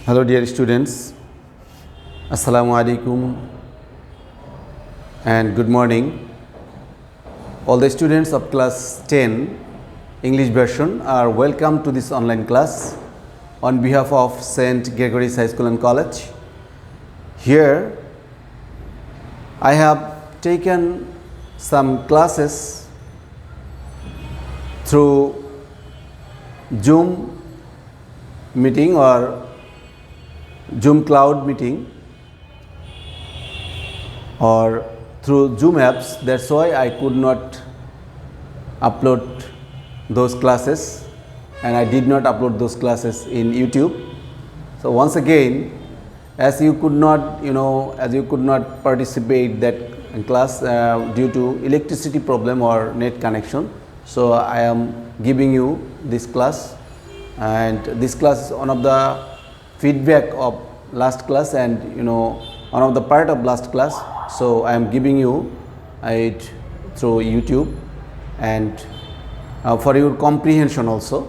Hello dear students, Assalamu alaikum and good morning. All the students of class 10 English version are welcome to this online class on behalf of St. Gregory's High School and College. Here I have taken some classes through Zoom meeting or Zoom cloud meeting or through Zoom apps. That's why I could not upload those classes and I did not upload those classes in YouTube. So once again, as you could not participate that in class due to electricity problem or net connection, so I am giving you this class, and this class is one of the feedback of last class and one of the part of last class. So I am giving you it through YouTube and for your comprehension also.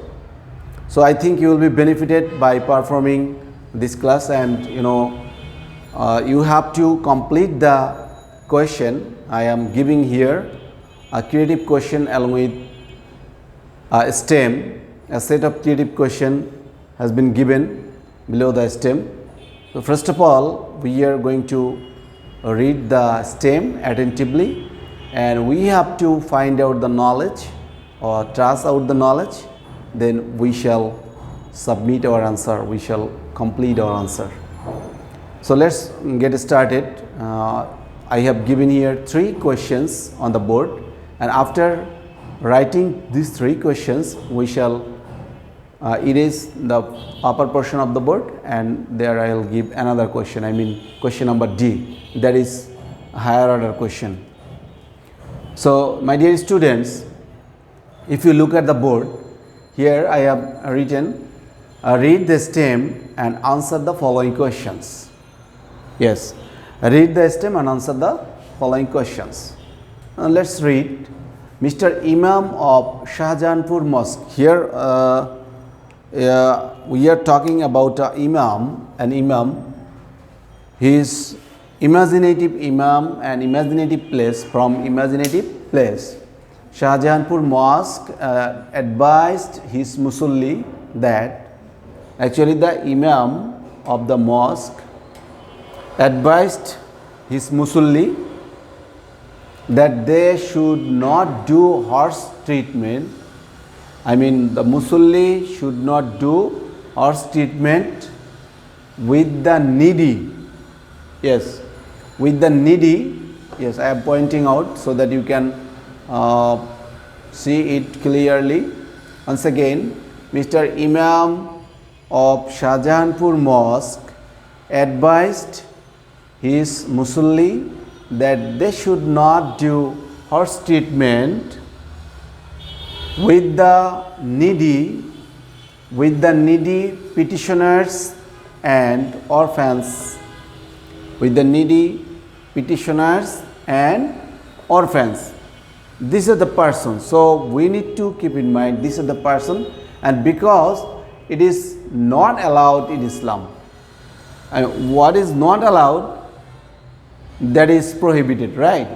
So I think you will be benefited by performing this class, and you have to complete the question. I am giving here a creative question along with a STEM. A set of creative question has been given below the STEM. So first of all, we are going to read the STEM attentively, and we have to find out the knowledge or trace out the knowledge. Then we shall submit our answer, we shall complete our answer. So let's get started. I have given here 3 questions on the board, and after writing these 3 questions, we shall erase the upper portion of the board, and there I will give another question. I mean question number D, that is a higher order question. So my dear students, if you look at the board, here I have written read the STEM and answer the following questions. Yes, read the STEM and answer the following questions. Let's read. Mr. Imam of Shahjahanpur Mosque. Here we are talking about an imam. He is imaginative imam and imaginative place, from imaginative place. Shahjahanpur Mosque advised his musalli that, actually the imam of the mosque advised his musalli that they should not do horse treatment. I mean the musalli should not do horse treatment with the needy. Yes, with the needy. Yes, I am pointing out so that you can see it clearly. Once again, Mr. Imam of Shahjahanpur Mosque advised his musalli that they should not do horse treatment with the needy petitioners and orphans. With the needy petitioners and orphans. These are the person. So we need to keep in mind these are the person, and because it is not allowed in Islam. And what is not allowed, that is prohibited, right?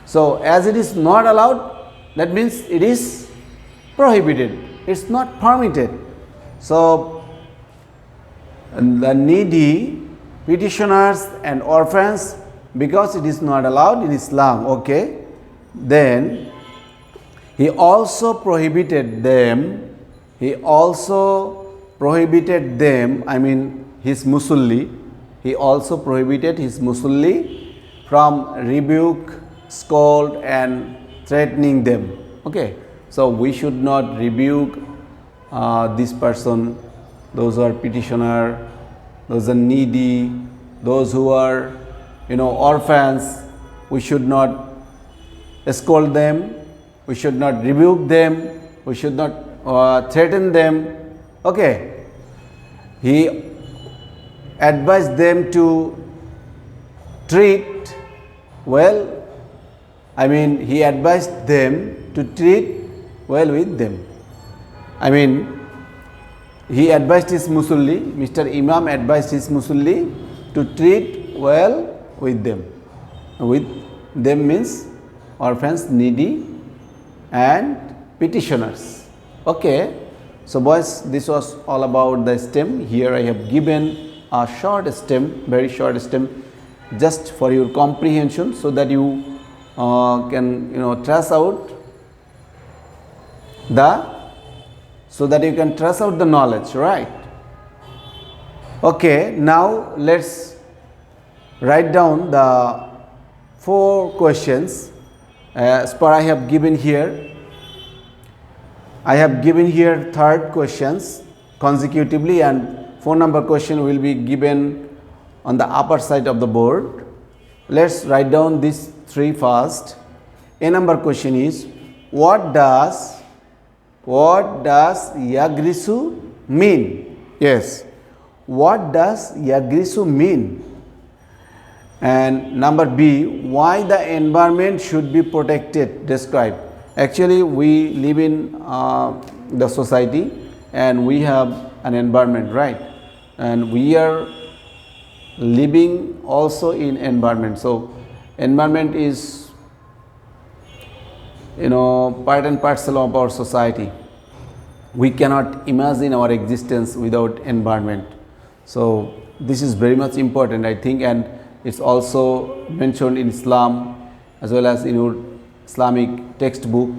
So as it is not allowed, that means it is prohibited. It's not permitted. So the needy petitioners and orphans, because it is not allowed in Islam, okay, then he also prohibited them, I mean his musalli, he also prohibited his musalli from rebuke, scold and threatening them. Okay, so we should not rebuke this person, those who are petitioner, those are needy, those who are orphans. We should not scold them, we should not rebuke them, we should not threaten them. Okay, he advised them to treat well, I mean he advised them to treat well with them. I mean he advised his Musalli, Mr. Imam advised his Musalli to treat well with them. With them means orphans, needy and petitioners. Okay. So boys, this was all about the stem. Here I have given a short stem, very short stem, just for your comprehension, so that you can trace out the knowledge, right? Okay, now let's write down the 4 questions as per I have given here. I have given here 3rd questions consecutively, and 4 number question will be given on the upper side of the board. Let's write down these 3 first. A number question is, what does Yagrisu mean? Yes, what does Yagrisu mean? And number B, why the environment should be protected? Describe. Actually, we live in the society and we have an environment, right? And we are living also in environment. So environment is part and parcel of our society. We cannot imagine our existence without environment. So this is very much important, I think, and it's also mentioned in Islam as well as in your Islamic textbook.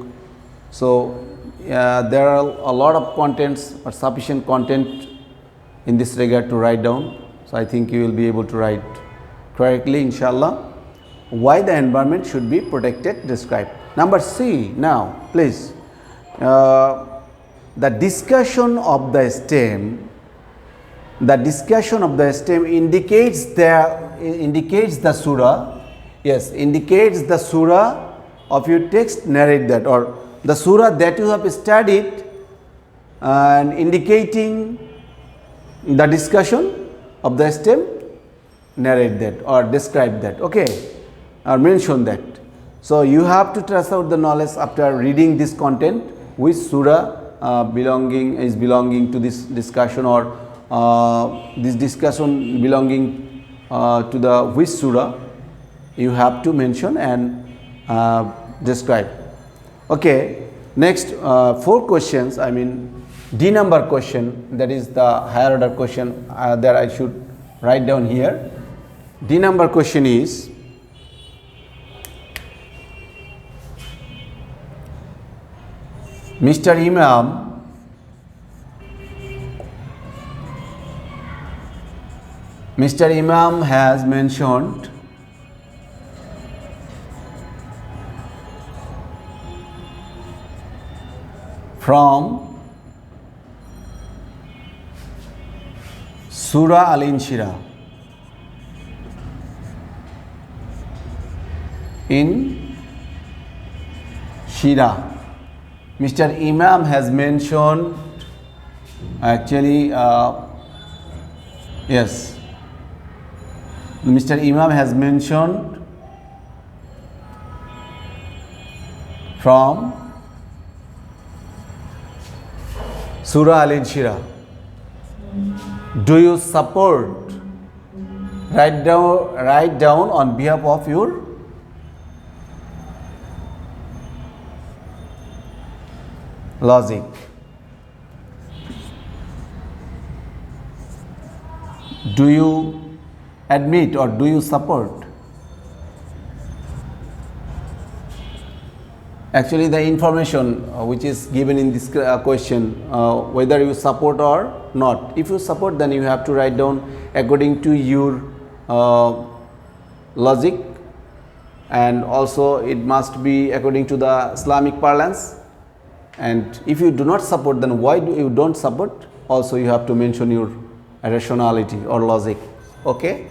So there are a lot of contents or sufficient content in this regard to write down. So I think you will be able to write correctly, inshallah. Why the environment should be protected? Describe. Number C. Now, please. The discussion of the stem. The discussion of the stem indicates the surah. Yes, indicates the surah of your text. Narrate that, or the surah that you have studied, and indicating the discussion of the stem. Narrate that or describe that. Okay, or mention that. So you have to trace out the knowledge after reading this content, which surah belonging to this discussion, or this discussion belonging to the which surah. You have to mention and describe. Okay, next 4 questions, I mean D number question, that is the higher order question that I should write down here. D number question is, Mr. Imam has mentioned from Surah Al-Inshirah in Shira. Mr. Imam has mentioned, actually, yes, Mr. Imam has mentioned from Surah Al-Inshirah. Do you support? Write down on behalf of your logic. Do you admit or do you support? Actually, the information which is given in this question, whether you support or not. If you support, then you have to write down according to your logic, and also it must be according to the Islamic parlance. And if you do not support, then why do you don't support? Also you have to mention your rationality or logic. Okay,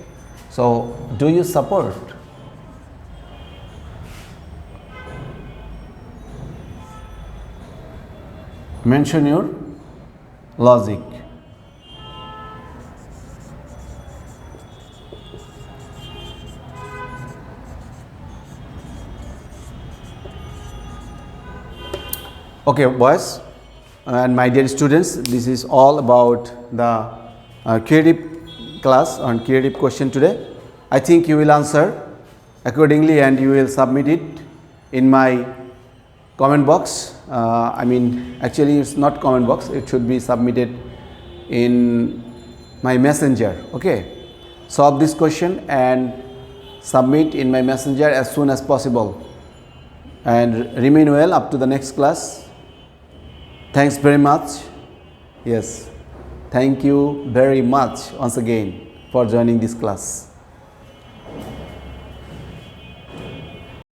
so do you support? Mention your logic. Okay, boys, And my dear students, this is all about the creative class on creative question today. I think you will answer accordingly and you will submit it in my comment box. Actually it's not comment box, it should be submitted in my messenger. Okay, solve this question and submit in my messenger as soon as possible, and remain well up to the next class. Thanks very much. Yes, thank you very much once again for joining this class.